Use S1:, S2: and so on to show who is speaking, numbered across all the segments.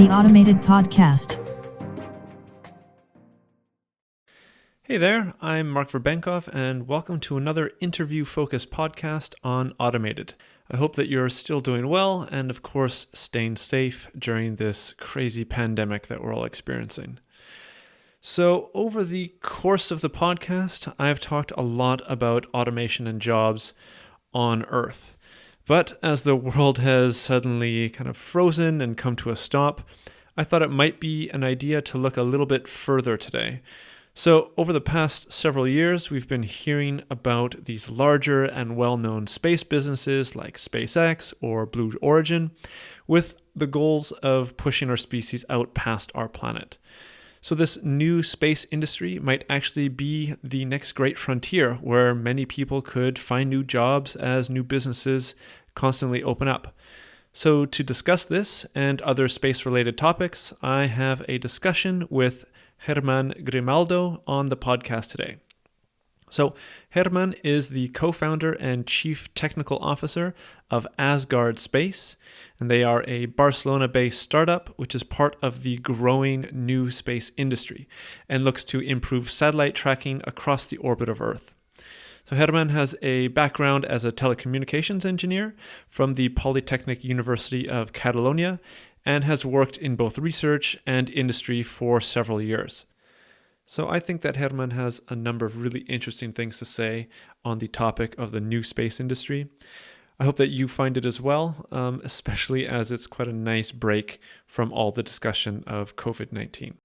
S1: the Automated Podcast.
S2: Hey there, I'm Mark Verbenkov, and welcome to another interview-focused podcast on Automated. I hope that you're still doing well and, of course, staying safe during this crazy pandemic that we're all experiencing. So, over the course of the podcast, I've talked a lot about automation and jobs on Earth. But as the world has suddenly kind of frozen and come to a stop, I thought it might be an idea to look a little bit further today. So over the past several years, we've been hearing about these larger and well-known space businesses like SpaceX or Blue Origin, with the goals of pushing our species out past our planet. So this new space industry might actually be the next great frontier where many people could find new jobs as new businesses constantly open up. So to discuss this and other space-related topics, I have a discussion with Herman Grimaldo on the podcast today. So Herman is the co-founder and chief technical officer of Asgard Space, and they are a Barcelona-based startup which is part of the growing new space industry and looks to improve satellite tracking across the orbit of Earth. So Herman has a background as a telecommunications engineer from the Polytechnic University of Catalonia and has worked in both research and industry for several years. So I think that Herman has a number of really interesting things to say on the topic of the new space industry. I hope that you find it as well, especially as it's quite a nice break from all the discussion of COVID-19.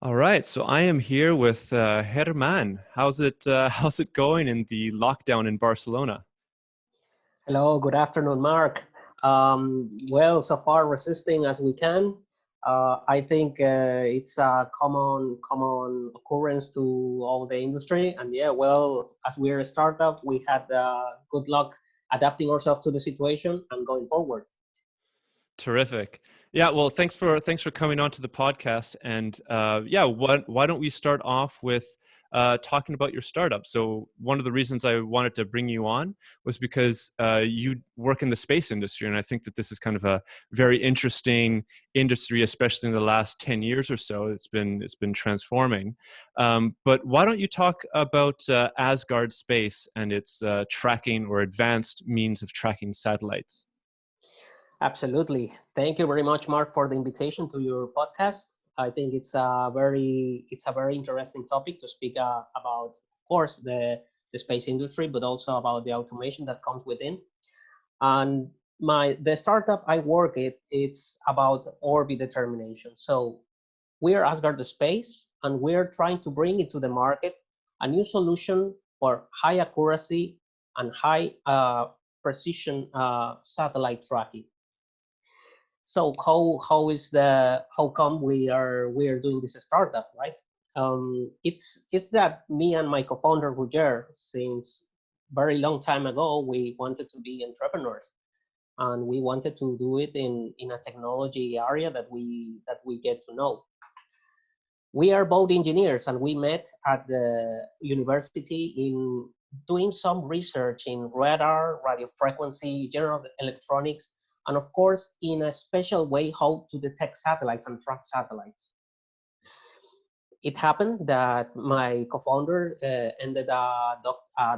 S2: All right, so I am here with Herman. How's it going in the lockdown in Barcelona?
S3: Hello, good afternoon, Mark. Well, so far resisting as we can. I think it's a common occurrence to all the industry. And yeah, well, as we're a startup, we had good luck adapting ourselves to the situation and going forward.
S2: Terrific. Yeah, well, thanks for coming on to the podcast. And why don't we start off with talking about your startup? So one of the reasons I wanted to bring you on was because you work in the space industry, and I think that this is kind of a very interesting industry, especially in the last 10 years or so. It's been transforming. But why don't you talk about Asgard Space and its tracking or advanced means of tracking satellites?
S3: Absolutely. Thank you very much, Mark, for the invitation to your podcast. I think it's a very interesting topic to speak about, of course, the space industry, but also about the automation that comes within. And the startup I work at, it's about orbit determination. So we are Asgard Space, and we're trying to bring into the market a new solution for high accuracy and high precision satellite tracking. So how come we are doing this startup, right? It's that me and my co-founder Roger, since very long time ago, we wanted to be entrepreneurs, and we wanted to do it in a technology area that we get to know. We are both engineers, and we met at the university in doing some research in radar, radio frequency, general electronics, and of course, in a special way, how to detect satellites and track satellites. It happened that my co-founder ended a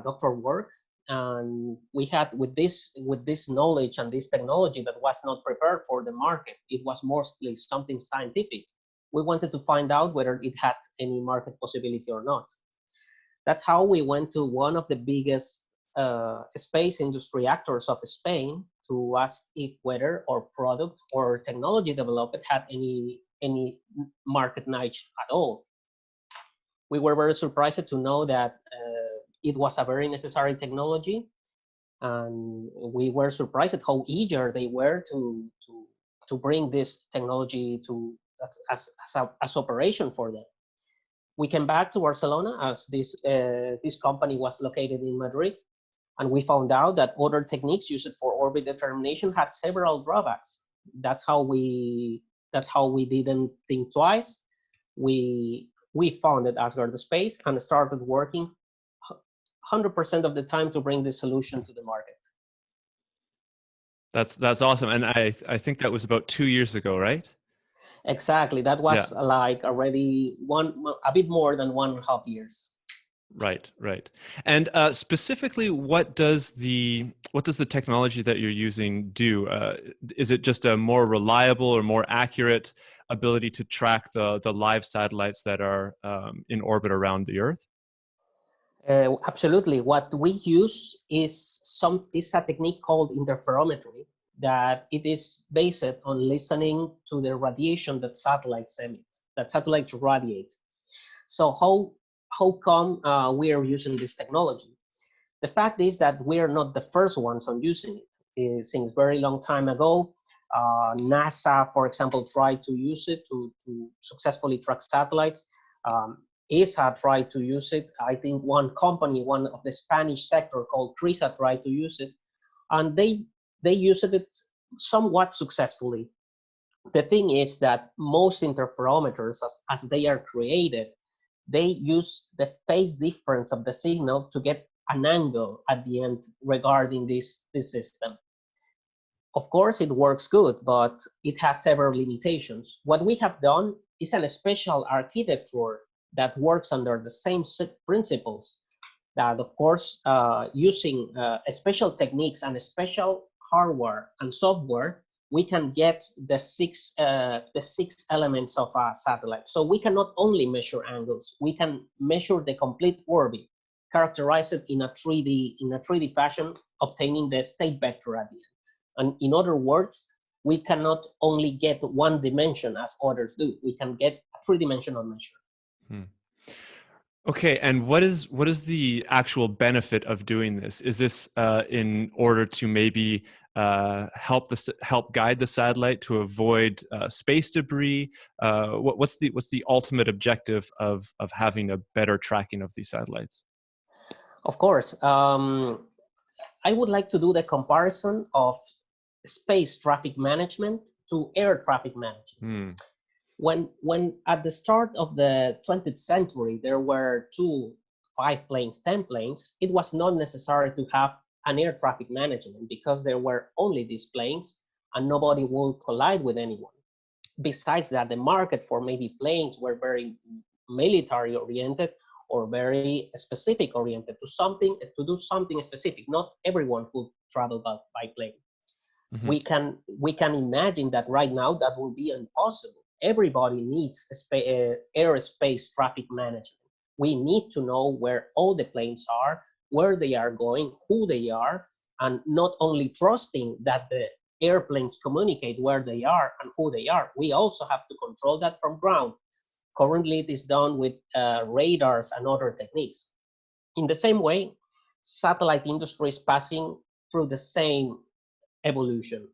S3: doctoral work, and we had with this knowledge and this technology that was not prepared for the market. It was mostly something scientific. We wanted to find out whether it had any market possibility or not. That's how we went to one of the biggest space industry actors of Spain to ask if whether our product or technology developed had any market niche at all. We were very surprised to know that it was a very necessary technology, and we were surprised at how eager they were to bring this technology to as operation for them. We came back to Barcelona as this company was located in Madrid, and we found out that other techniques used for orbit determination had several drawbacks. That's how we didn't think twice. We founded Asgard Space and started working 100% of the time to bring this solution to the market.
S2: That's awesome. And I think that was about 2 years ago, right?
S3: Exactly. That
S2: Yeah.
S3: was like already a bit more than 1.5 years.
S2: Right, right. And specifically, what does the technology that you're using do? Is it just a more reliable or more accurate ability to track the live satellites that are in orbit around the Earth?
S3: Absolutely. What we use is a technique called interferometry that it is based on listening to the radiation that satellites emit, that satellites radiate. So how come we are using this technology? The fact is that we are not the first ones on using it. Since very long time ago, NASA, for example, tried to use it to successfully track satellites. Um, ESA tried to use it. I think one company, one of the Spanish sector called CRISA tried to use it, and they used it somewhat successfully. The thing is that most interferometers, as they are created, they use the phase difference of the signal to get an angle at the end regarding this system. Of course, it works good, but it has several limitations. What we have done is a special architecture that works under the same principles that, of course, using special techniques and special hardware and software, we can get the six elements of a satellite. So we can not only measure angles, we can measure the complete orbit, characterize it in a 3D fashion, obtaining the state vector at the end. And in other words, we cannot only get one dimension as others do. We can get a three-dimensional measure.
S2: Hmm. Okay, and what is the actual benefit of doing this? Is this in order to maybe help guide the satellite to avoid space debris? What's the ultimate objective of having a better tracking of these satellites?
S3: Of course, I would like to do the comparison of space traffic management to air traffic management.
S2: Hmm.
S3: When at the start of the 20th century there were 5 planes, 10 planes, it was not necessary to have an air traffic management because there were only these planes and nobody would collide with anyone. Besides that, the market for maybe planes were very military oriented or very specific oriented to do something specific. Not everyone could travel by plane.
S2: Mhm.
S3: We can imagine that right now that will be impossible. Everybody needs airspace traffic management. We need to know where all the planes are, where they are going, who they are, and not only trusting that the airplanes communicate where they are and who they are. We also have to control that from ground. Currently, it is done with radars and other techniques. In the same way, satellite industry is passing through the same evolution.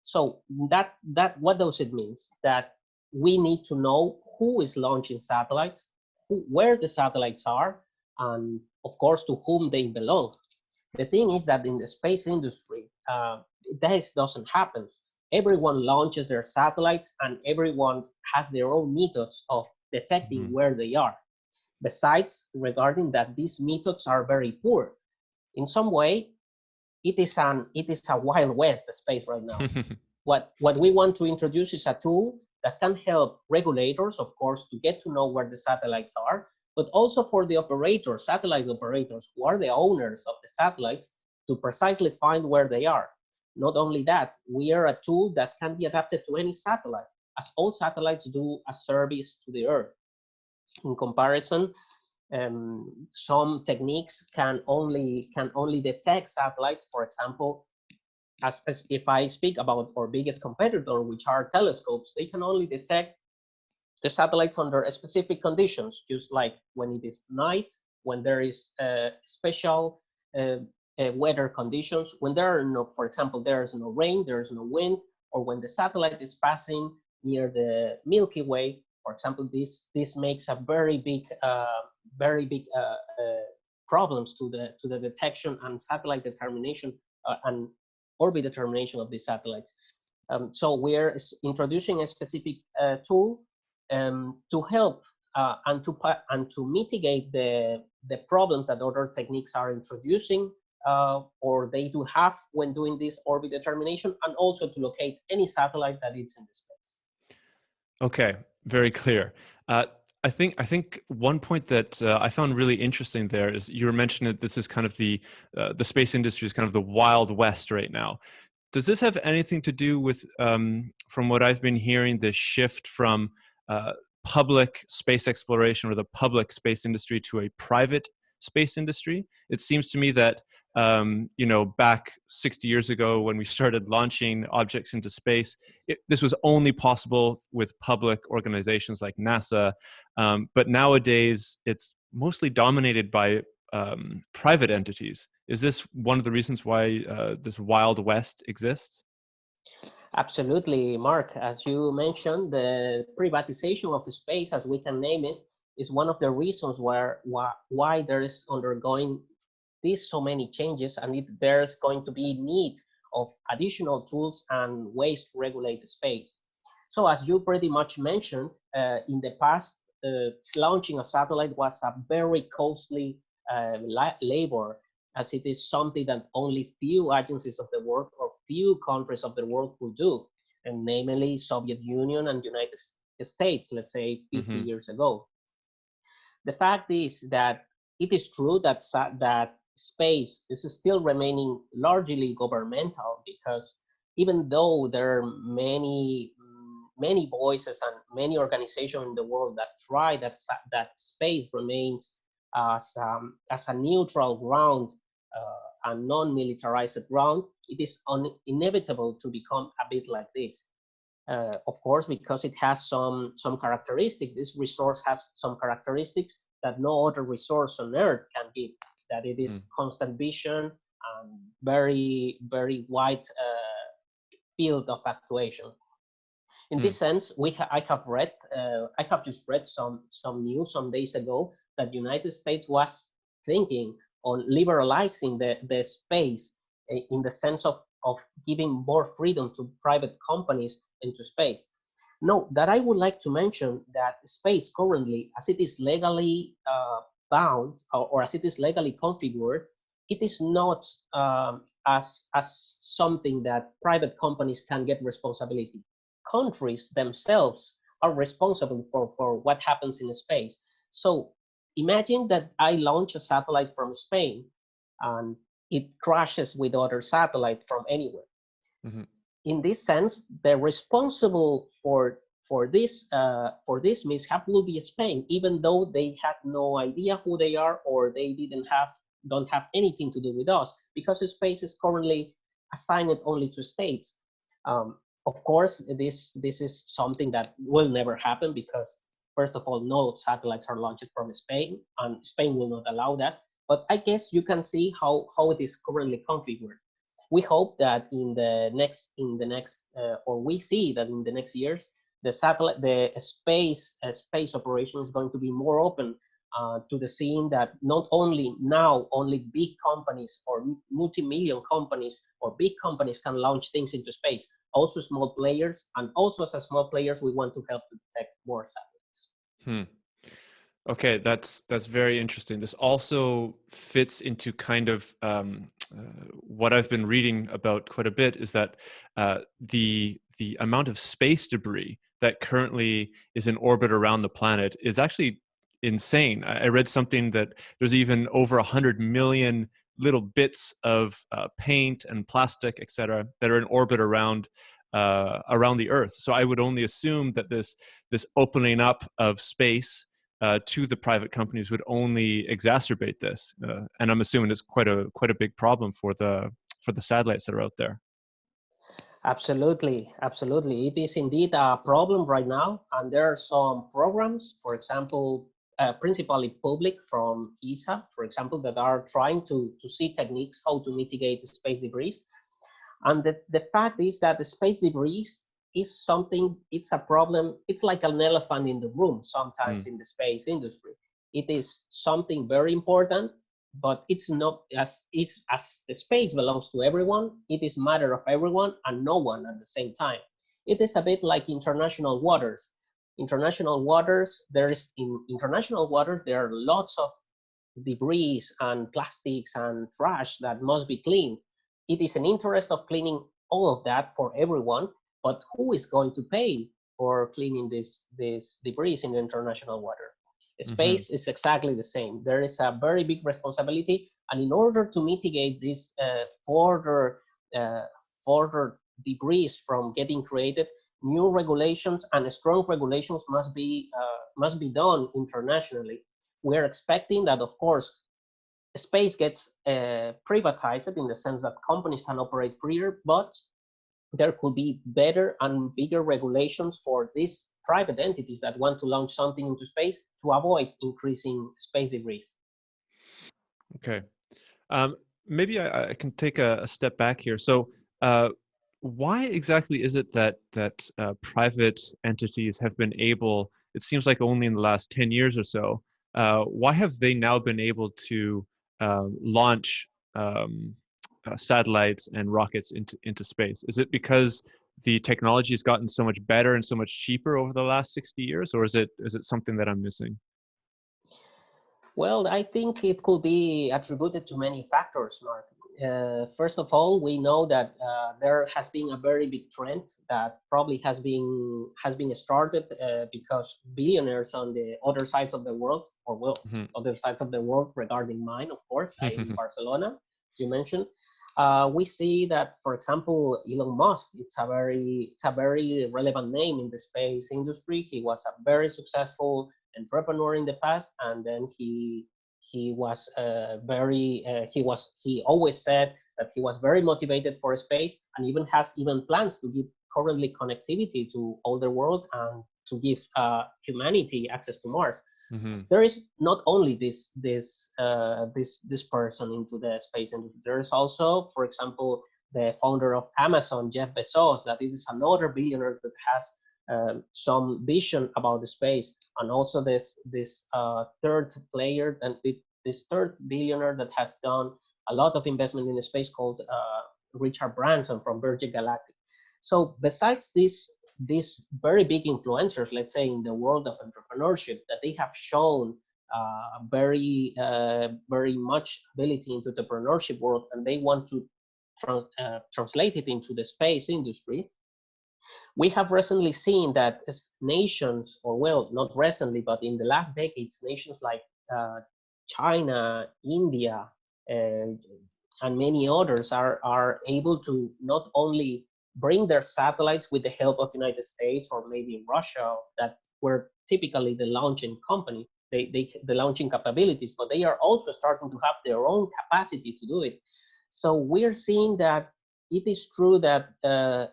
S3: So that what does it mean? That we need to know who is launching satellites, where the satellites are, and of course to whom they belong. The thing is that in the space industry, this doesn't happen. Everyone launches their satellites, and everyone has their own methods of detecting
S2: Mhm.
S3: where they are. Besides, regarding that, these methods are very poor. In some way, it is a wild west space right now. What we want to introduce is a tool that can help regulators, of course, to get to know where the satellites are, but also for the operators, satellite operators, who are the owners of the satellites, to precisely find where they are. Not only that, we are a tool that can be adapted to any satellite, as all satellites do a service to the Earth. In comparison, some techniques can only detect satellites. For example, as if I speak about our biggest competitor, which are telescopes, they can only detect the satellites under specific conditions, just like when it is night, when there is special uh, weather conditions, when there are no, for example, there is no rain, there is no wind, or when the satellite is passing near the Milky Way. For example, this makes a very big problems to the detection and satellite determination and orbit determination of these satellites. So we're introducing a specific tool to help and to mitigate the problems that other techniques are introducing or they do have when doing this orbit determination, and also to locate any satellite that is in the space.
S2: Okay, very clear. Uh, I think one point that I found really interesting there is you were mentioning that this is kind of the space industry is kind of the Wild West right now. Does this have anything to do with, from what I've been hearing, this shift from public space exploration or the public space industry to a private space industry? It seems to me that, back 60 years ago when we started launching objects into space, this was only possible with public organizations like NASA. But nowadays, it's mostly dominated by private entities. Is this one of the reasons why this Wild West exists?
S3: Absolutely, Mark. As you mentioned, the privatization of space, as we can name it, is one of the reasons why there is undergoing these so many changes, and there's going to be need of additional tools and ways to regulate the space. So as you pretty much mentioned, in the past, launching a satellite was a very costly labor, as it is something that only few agencies of the world or few countries of the world could do, and namely Soviet Union and United States, let's say 50
S2: Mm-hmm.
S3: years ago. The fact is that it is true that that space is still remaining largely governmental, because even though there are many voices and many organizations in the world that try that space remains as a neutral ground, a non-militarized ground, it is inevitable to become a bit like this. Of course, because it has some characteristics. This resource has some characteristics that no other resource on Earth can give. That it is constant vision and very wide field of actuation. In this sense, I have just read some news some days ago that the United States was thinking on liberalizing the space, in the sense of giving more freedom to private companies into space. No, that I would like to mention that space currently, as it is legally bound, or as it is legally configured, it is not as something that private companies can get responsibility. Countries themselves are responsible for what happens in space. So imagine that I launch a satellite from Spain and it crashes with other satellites from anywhere.
S2: Mm-hmm.
S3: In this sense, the responsible for this mishap will be Spain, even though they had no idea who they are, or they don't have anything to do with us, because space is currently assigned only to states. Of course, this is something that will never happen, because first of all, no satellites are launched from Spain, and Spain will not allow that. But I guess you can see how it is currently configured. We hope that or we see that in the next years, the space operation is going to be more open to the scene, that not only now only big companies or multi-million companies or big companies can launch things into space, also small players, and also as a small players, we want to help to detect more satellites.
S2: Okay, that's very interesting. This also fits into kind of what I've been reading about quite a bit, is that the amount of space debris that currently is in orbit around the planet is actually insane. I read something that there's even over 100 million little bits of paint and plastic, etc., that are in orbit around the Earth. So I would only assume that this opening up of space to the private companies would only exacerbate this, and I'm assuming it's quite a big problem for the satellites that are out there.
S3: Absolutely, absolutely. It is indeed a problem right now, and there are some programs, for example, principally public from ESA, for example, that are trying to see techniques how to mitigate the space debris. And the fact is that the space debris is something, it's a problem, it's like an elephant in the room sometimes in the space industry. It is something very important, but it's not, as the space belongs to everyone, it is matter of everyone and no one at the same time. It is a bit like international waters. International waters, there are lots debris and plastics and trash that must be cleaned. It is an interest of cleaning all of that for everyone, but who is going to pay for cleaning this debris in the international water?
S2: Hmm.
S3: Space is exactly the same. There is a very big responsibility, and in order to mitigate this uh, further debris from getting created, new regulations and strong regulations must be done internationally. We are expecting that, of course, space gets privatized in the sense that companies can operate freer, but there could be better and bigger regulations for these private entities that want to launch something into space to avoid increasing space debris.
S2: Okay. Um, Maybe I can take a step back here. So, uh, why exactly is it that private entities have been able? It seems like only in the last 10 years or so. Why have they now been able to launch satellites and rockets into space? Is it because the technology has gotten so much better and so much cheaper over the last 60 years, or is it something that I'm missing?
S3: Well, I think it could be attributed to many factors, Mark. First of all, we know that there has been a very big trend that probably has been started because billionaires on the other sides of the world, or well,
S2: Hmm.
S3: other sides of the world regarding mine, of course, in Barcelona, you mentioned. We see that, for example, Elon Musk. It's a very relevant name in the space industry. He was a very successful entrepreneur in the past, and then he was very he always said that he was very motivated for space, and even has even plans to give currently connectivity to all the world and to give humanity access to Mars.
S2: Hmm.
S3: There is not only this person into the space industry. There is also, for example, the founder of Amazon, Jeff Bezos, that is another billionaire that has some vision about the space, and also this third player and this third billionaire that has done a lot of investment in the space called Richard Branson from Virgin Galactic. So besides these very big influencers, let's say in the world of entrepreneurship, that they have shown very much ability into the entrepreneurship world, and they want to translate it into the space industry. We have recently seen that as nations, or well, not recently, but in the last decades, nations like uh, China, India, uh, and many others are able to not only bring their satellites with the help of United States or maybe Russia, that were typically the launching company, the launching capabilities, but they are also starting to have their own capacity to do it. So we're seeing that it is true that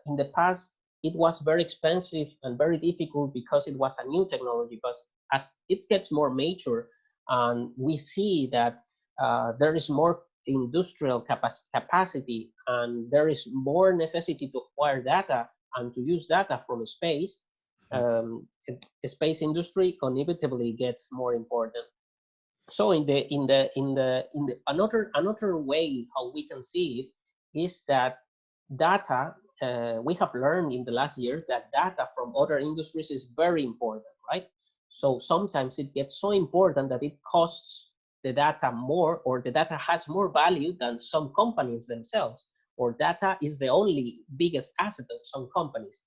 S3: in the past it was very expensive and very difficult because it was a new technology. But as it gets more mature, and we see that there is more industrial capacity, and there is more necessity to acquire data and to use data from space, the space industry inevitably gets more important. So in the another way how we can see it is that data, we have learned in the last years that data from other industries is very important, right? So sometimes it gets so important that it costs the data more, or the data has more value than some companies themselves, or data is the only biggest asset of some companies.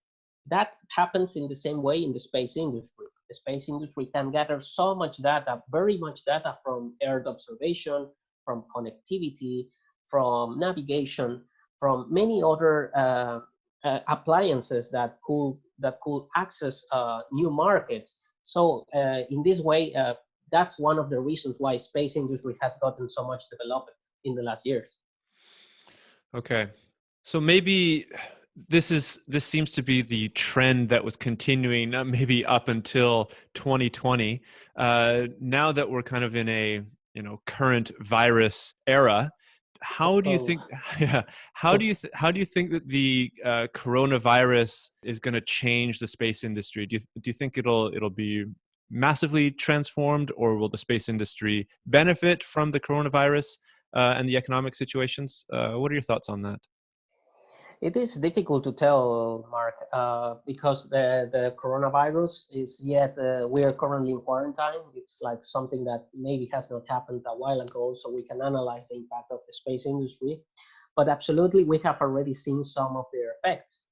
S3: That happens in the same way in the space industry. The space industry can gather so much data, very much data, from Earth observation, from connectivity, from navigation, from many other appliances that could access new markets. So in this way, that's one of the reasons why space industry has gotten so much developed in the last years.
S2: Okay. So maybe this seems to be the trend that was continuing maybe up until 2020. Now that we're kind of in a current virus era, how do you
S3: Oh,
S2: think yeah, how do you think that the coronavirus is going to change the space industry? Do you think it'll be massively transformed, or will the space industry benefit from the coronavirus and the economic situations? What are your thoughts on that?
S3: It is difficult to tell, Mark, because the coronavirus is yet, we are currently in quarantine. It's like something that maybe has not happened a while ago, so we can analyze the impact of the space industry. But absolutely, we have already seen some of their effects,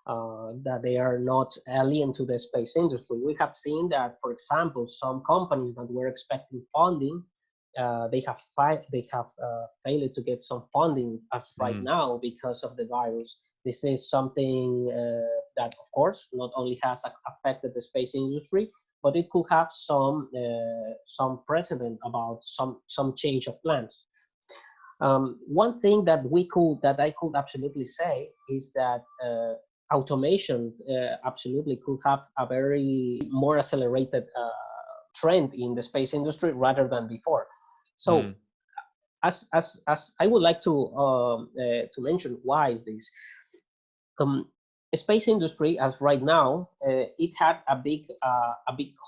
S3: that they are not alien to the space industry. We have seen that, for example, some companies that were expecting funding, they have failed to get some funding as right now because of the virus. This is something that, of course, not only has affected the space industry, but it could have some precedent about some change of plans. One thing that I could absolutely say is that automation absolutely could have a very more accelerated trend in the space industry rather than before. So as I would like to mention why is this. Space industry, as right now, it had a big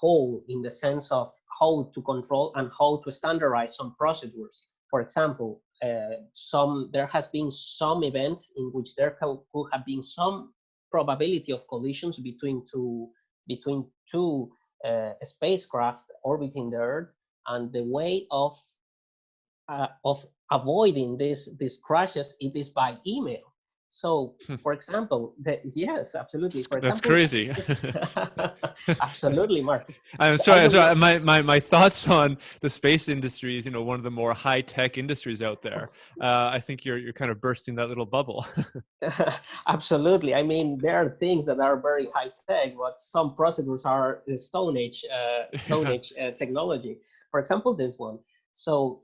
S3: hole in the sense of how to control and how to standardize some procedures. For example, there has been some events in which there could have been some probability of collisions between two spacecraft orbiting the Earth, and the way of avoiding these crashes, it is by email. So, for example, yes, absolutely. For
S2: That's
S3: example,
S2: crazy.
S3: absolutely, Mark.
S2: I'm sorry. My thoughts on the space industry is, one of the more high tech industries out there. I think you're kind of bursting that little bubble.
S3: Absolutely. I mean, there are things that are very high tech, but some procedures are Stone Age technology. For example, this one. So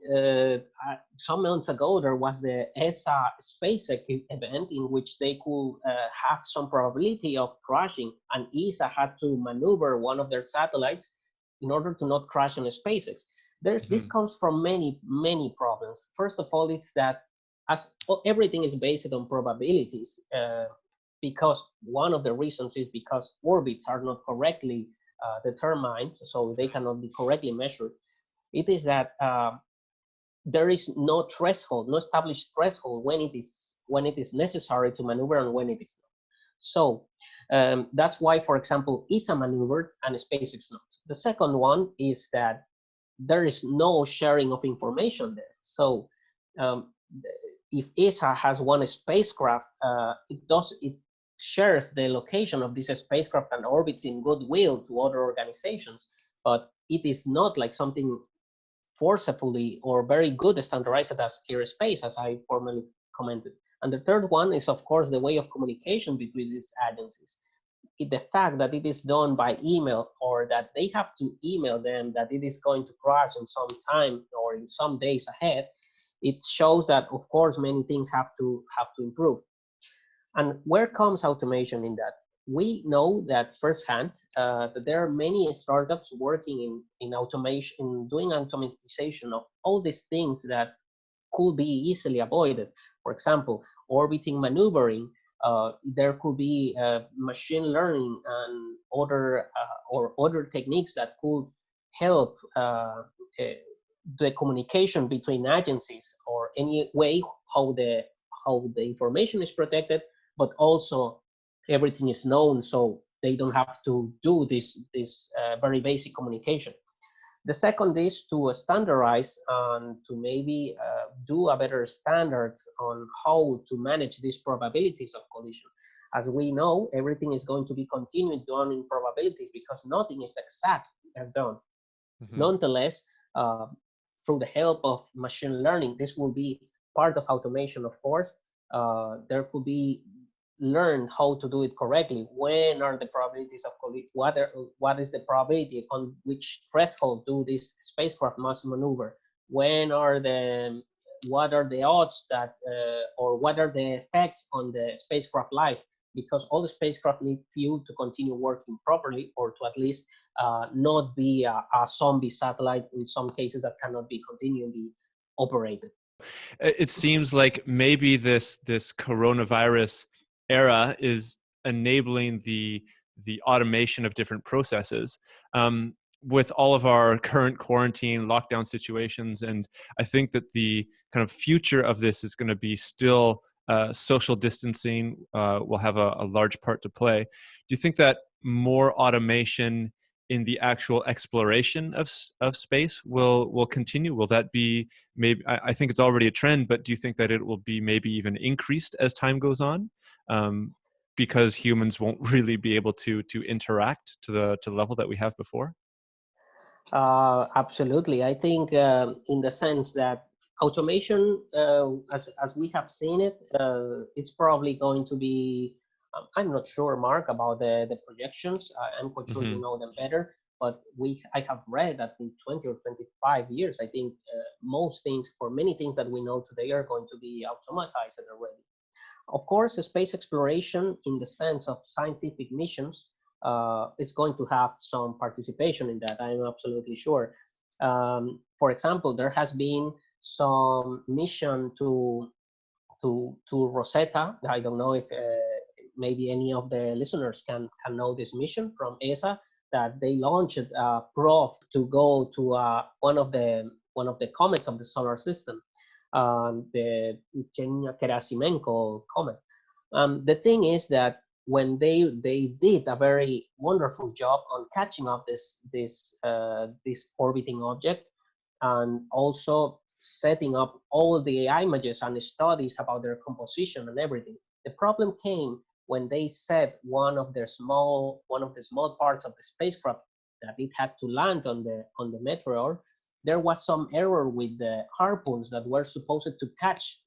S3: some months ago, there was the ESA space event in which they could have some probability of crashing, and ESA had to maneuver one of their satellites in order to not crash on SpaceX. This comes from many problems. First of all, it's that as everything is based on probabilities, because one of the reasons is because orbits are not correctly determined, so they cannot be correctly measured. It is that there is no threshold, no established threshold when it is necessary to maneuver and when it is not. So that's why, for example, ESA maneuvered and SpaceX not. The second one is that there is no sharing of information there. So if ESA has one spacecraft, it shares the location of this spacecraft and orbits in goodwill to other organizations, but it is not like something forcefully or very good standardized as space, as I formerly commented. And the third one is, of course, the way of communication between these agencies. The fact that it is done by email, or that they have to email them that it is going to crash in some time or in some days ahead, it shows that, of course, many things have to improve. And where comes automation in that? We know that firsthand that there are many startups working in automation, doing automatization of all these things that could be easily avoided. For example, orbiting maneuvering. There could be machine learning and other techniques that could help the communication between agencies, or any way how the information is protected, but also everything is known, so they don't have to do this very basic communication. The second is to standardize and to maybe do a better standards on how to manage these probabilities of collision. As we know, everything is going to be continued done in probabilities because nothing is exact as done. Nonetheless, through the help of machine learning, this will be part of automation, of course. There could be learn how to do it correctly. When are the probabilities of collision? What is the probability on which threshold do this spacecraft must maneuver? What are the odds that, or what are the effects on the spacecraft life? Because all the spacecraft need fuel to continue working properly, or to at least not be a zombie satellite in some cases that cannot be continually operated.
S2: It seems like maybe this coronavirus era is enabling the automation of different processes. With all of our current quarantine lockdown situations, and I think that the kind of future of this is going to be still social distancing will have a large part to play. Do you think that more automation in the actual exploration of space will continue? Will that be maybe? I think it's already a trend, but do you think that it will be maybe even increased as time goes on, because humans won't really be able to interact to the level that we have before?
S3: Absolutely. I think in the sense that automation, as we have seen it, it's probably going to be. I'm not sure, Mark, about the projections. I'm quite sure you
S2: Hmm.
S3: know them better. But I have read that in 20 or 25 years, I think most things, or many things that we know today, are going to be automatized already. Of course, space exploration, in the sense of scientific missions, is going to have some participation in that. I'm absolutely sure. For example, there has been some mission to Rosetta. I don't know if maybe any of the listeners can know this mission from ESA, that they launched a probe to go to one of the comets of the solar system, the Gerasimenko comet. The thing is that when they did a very wonderful job on catching up this orbiting object, and also setting up all the images and studies about their composition and everything. The problem came when they set one of the small parts of the spacecraft that it had to land on the meteor. There was some error with the harpoons that were supposed to catch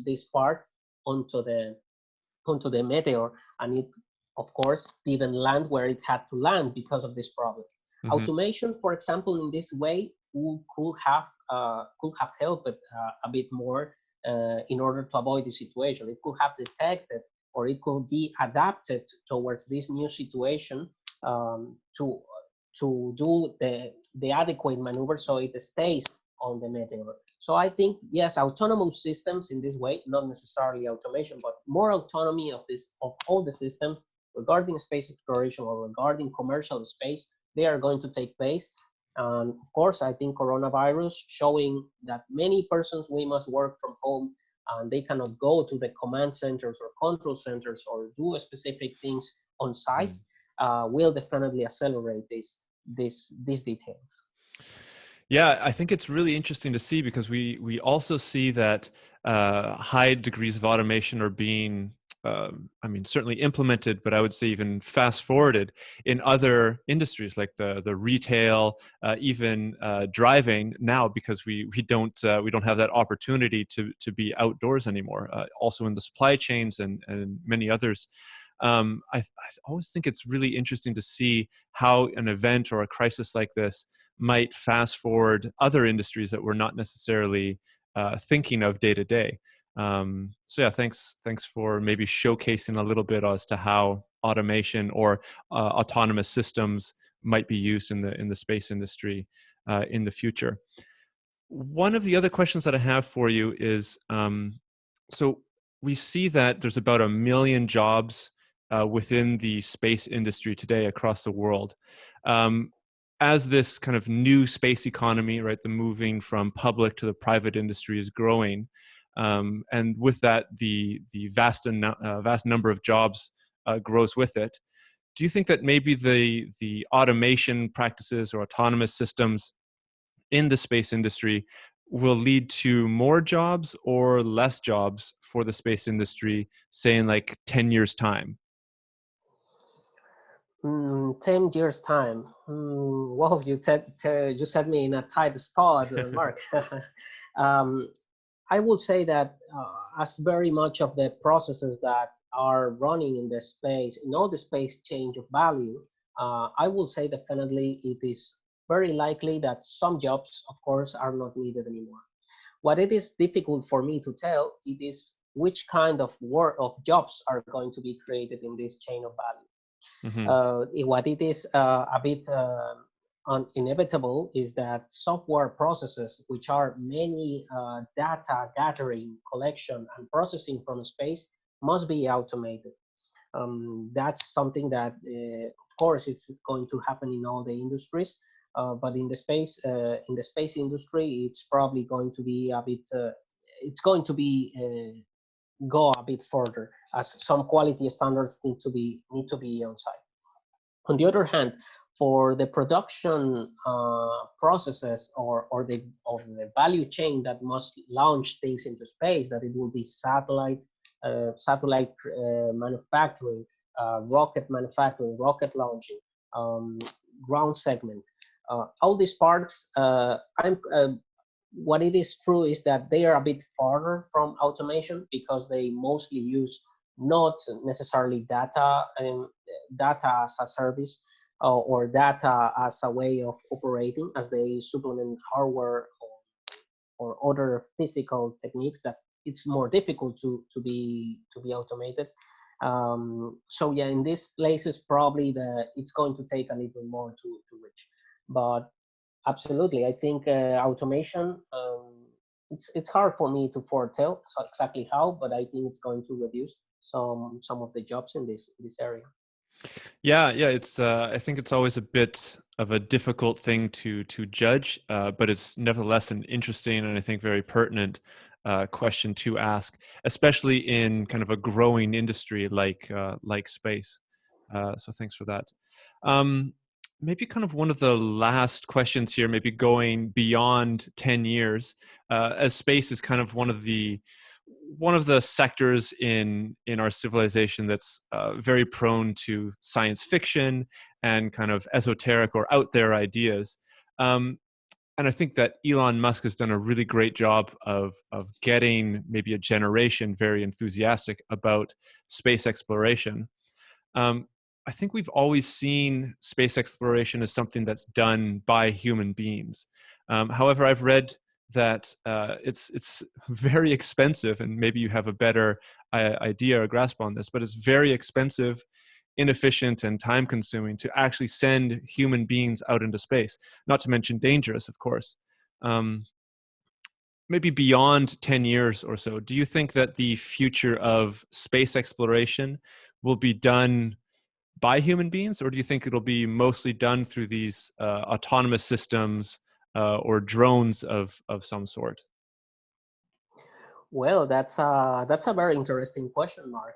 S3: this part onto the meteor, and it, of course, didn't land where it had to land because of this problem.
S2: Hmm.
S3: Automation, for example, in this way, could have helped a bit more in order to avoid the situation. It could have detected, or it could be adapted towards this new situation, to do the adequate maneuver so it stays on the meteor. So I think, yes, autonomous systems in this way, not necessarily automation, but more autonomy of all the systems regarding space exploration or regarding commercial space, they are going to take place. And of course, I think coronavirus showing that many persons, we must work from home, and they cannot go to the command centers or control centers or do specific things on sites, will definitely accelerate these details.
S2: Yeah, I think it's really interesting to see, because we also see that high degrees of automation are being, I mean, certainly implemented, but I would say even fast forwarded in other industries like the retail, even driving now, because we don't have that opportunity to be outdoors anymore. Also in the supply chains and many others. I always think it's really interesting to see how an event or a crisis like this might fast forward other industries that we're not necessarily thinking of day to day. So yeah, thanks for maybe showcasing a little bit as to how automation or autonomous systems might be used in the space industry in the future. One of the other questions that I have for you is, so we see that there's about 1 million jobs within the space industry today across the world. Um, as this kind of new space economy, right, the moving from public to the private industry is growing, and with that, the vast number of jobs grows with it. Do you think that maybe the automation practices or autonomous systems in the space industry will lead to more jobs or less jobs for the space industry, say in like 10 years' time?
S3: 10 years time. Well, you set me in a tight spot, Mark. um, I would say that as very much of the processes that are running in the space, in all the space change of value, I will say definitely it is very likely that some jobs, of course, are not needed anymore. What it is difficult for me to tell, it is which kind of work of jobs are going to be created in this chain of value.
S2: Hmm.
S3: What it is a bit inevitable is that software processes, which are many data gathering, collection, and processing from space, must be automated. That's something that, of course, it's going to happen in all the industries. But in the space industry, it's probably going to be a bit. It's going to be go a bit further, as some quality standards need to be on site. On the other hand, for the production processes or the value chain that must launch things into space, that it will be satellite manufacturing, rocket manufacturing, rocket launching, um, ground segment, all these parts. What it is true is that they are a bit farther from automation because they mostly use not necessarily data as a service, or data as a way of operating, as they supplement hardware or other physical techniques that it's more difficult to be automated. So yeah, in these places probably it's going to take a little more to reach, but absolutely, I think automation. It's hard for me to foretell exactly how, but I think it's going to reduce some of the jobs in this area.
S2: Yeah, yeah, it's I think it's always a bit of a difficult thing to judge, but it's nevertheless an interesting and I think very pertinent question to ask, especially in kind of a growing industry like space. So thanks for that. Um, Maybe kind of one of the last questions here, maybe going beyond 10 years, as space is kind of one of the sectors in our civilization that's very prone to science fiction and kind of esoteric or out there ideas. And I think that Elon Musk has done a really great job of getting maybe a generation very enthusiastic about space exploration. Um, I think we've always seen space exploration as something that's done by human beings. However, I've read that it's very expensive, and maybe you have a better idea or grasp on this, but it's very expensive, inefficient, and time-consuming to actually send human beings out into space. Not to mention dangerous, of course. Um, Maybe beyond 10 years or so, do you think that the future of space exploration will be done by human beings, or do you think it'll be mostly done through these autonomous systems or drones of some sort?
S3: Well, that's a very interesting question, Mark.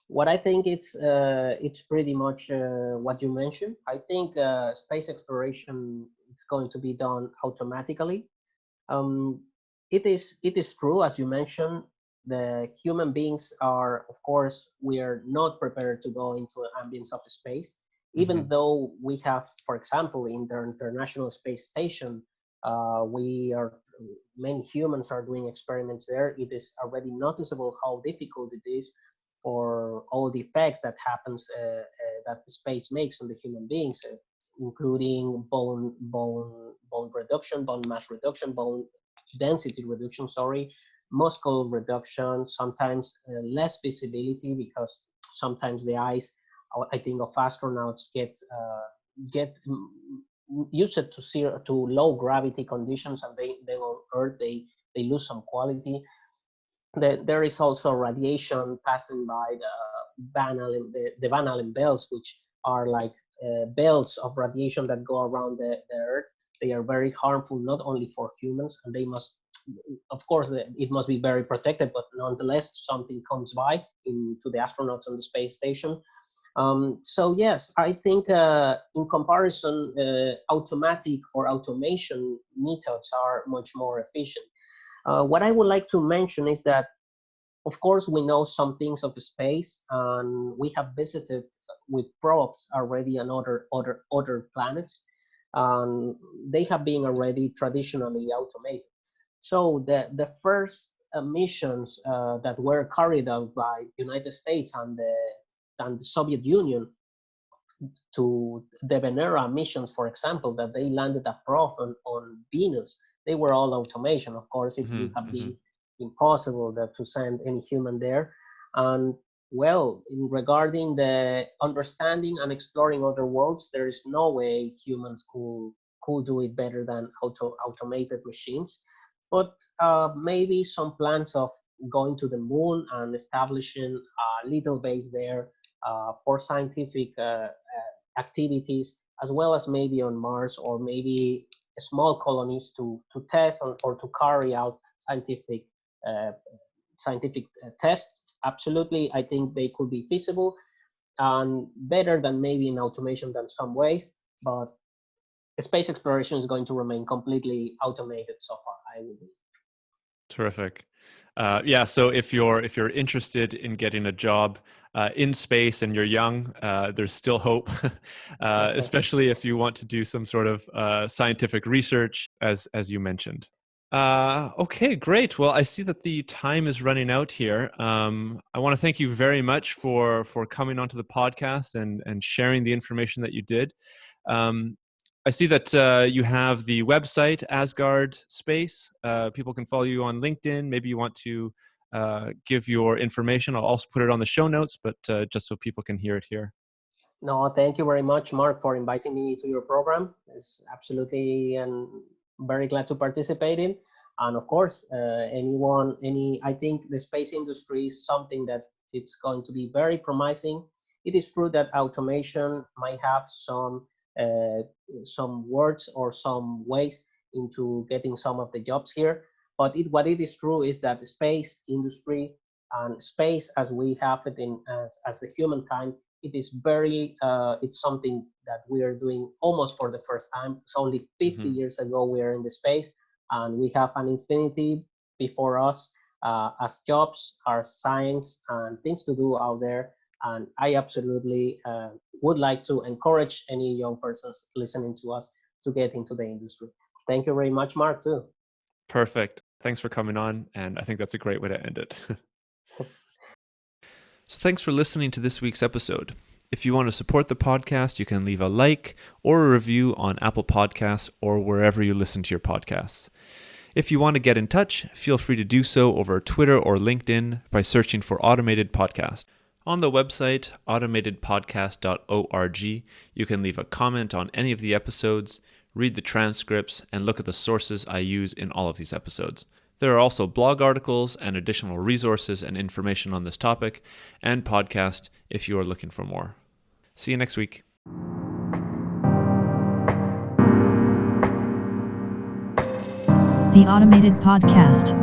S3: What I think it's pretty much what you mentioned. I think space exploration is going to be done automatically. Um, it is true, as you mentioned, the human beings are, of course, we are not prepared to go into the ambience of space, even
S2: Hmm.
S3: though we have, for example, in the International Space Station, we are many humans are doing experiments there. It is already noticeable how difficult it is for all the effects that happens that the space makes on the human beings, including bone reduction, bone mass reduction, bone density reduction, sorry, muscle reduction, sometimes less visibility because sometimes the eyes, I think, of astronauts get used to low gravity conditions, and they on Earth they lose some quality. There is also radiation passing by the Van Allen belts, which are like belts of radiation that go around the Earth. They are very harmful, not only for humans, and they must, of course, it must be very protected, but nonetheless, something comes by into the astronauts on the space station. So yes, I think in comparison, automatic or automation methods are much more efficient. What I would like to mention is that, of course, we know some things of space, and we have visited with probes already on other planets, and they have been already traditionally automated. So the first missions that were carried out by United States and the Soviet Union to the Venera missions, for example, that they landed a probe on Venus, they were all automation. Of course, it would
S2: Hmm.
S3: have
S2: Hmm.
S3: been impossible to send any human there. And well, in regarding the understanding and exploring other worlds, there is no way humans could do it better than automated machines. But maybe some plans of going to the moon and establishing a little base there for scientific activities, as well as maybe on Mars, or maybe small colonies to test or to carry out scientific uh, scientific tests. Absolutely, I think they could be feasible and better than maybe in automation than some ways, but space exploration is going to remain completely automated so far, I would be.
S2: Terrific. Yeah, so if you're interested in getting a job in space and you're young, there's still hope, especially if you want to do some sort of scientific research, as you mentioned. Okay, great. Well, I see that the time is running out here. I want to thank you very much for coming onto the podcast and sharing the information that you did. I see that you have the website Asgard Space. People can follow you on LinkedIn. Maybe you want to give your information. I'll also put it on the show notes, but just so people can hear it here.
S3: No, thank you very much, Mark, for inviting me to your program. It's absolutely and very glad to participate in. And of course, I think the space industry is something that it's going to be very promising. It is true that automation might have some words or some ways into getting some of the jobs here. But what it is true is that the space industry and space as we have it as the humankind, it is it's something that we are doing almost for the first time. It's only 50 years ago we are in the space, and we have an infinity before us as jobs, as science, and things to do out there. And I absolutely would like to encourage any young persons listening to us to get into the industry. Thank you very much, Mark, too.
S2: Perfect. Thanks for coming on, and I think that's a great way to end it. So thanks for listening to this week's episode. If you want to support the podcast, you can leave a like or a review on Apple Podcasts or wherever you listen to your podcasts. If you want to get in touch, feel free to do so over Twitter or LinkedIn by searching for Automated Podcast. On the website, automatedpodcast.org, you can leave a comment on any of the episodes, read the transcripts, and look at the sources I use in all of these episodes. There are also blog articles and additional resources and information on this topic and podcast if you are looking for more. See you next week.
S1: The Automated Podcast.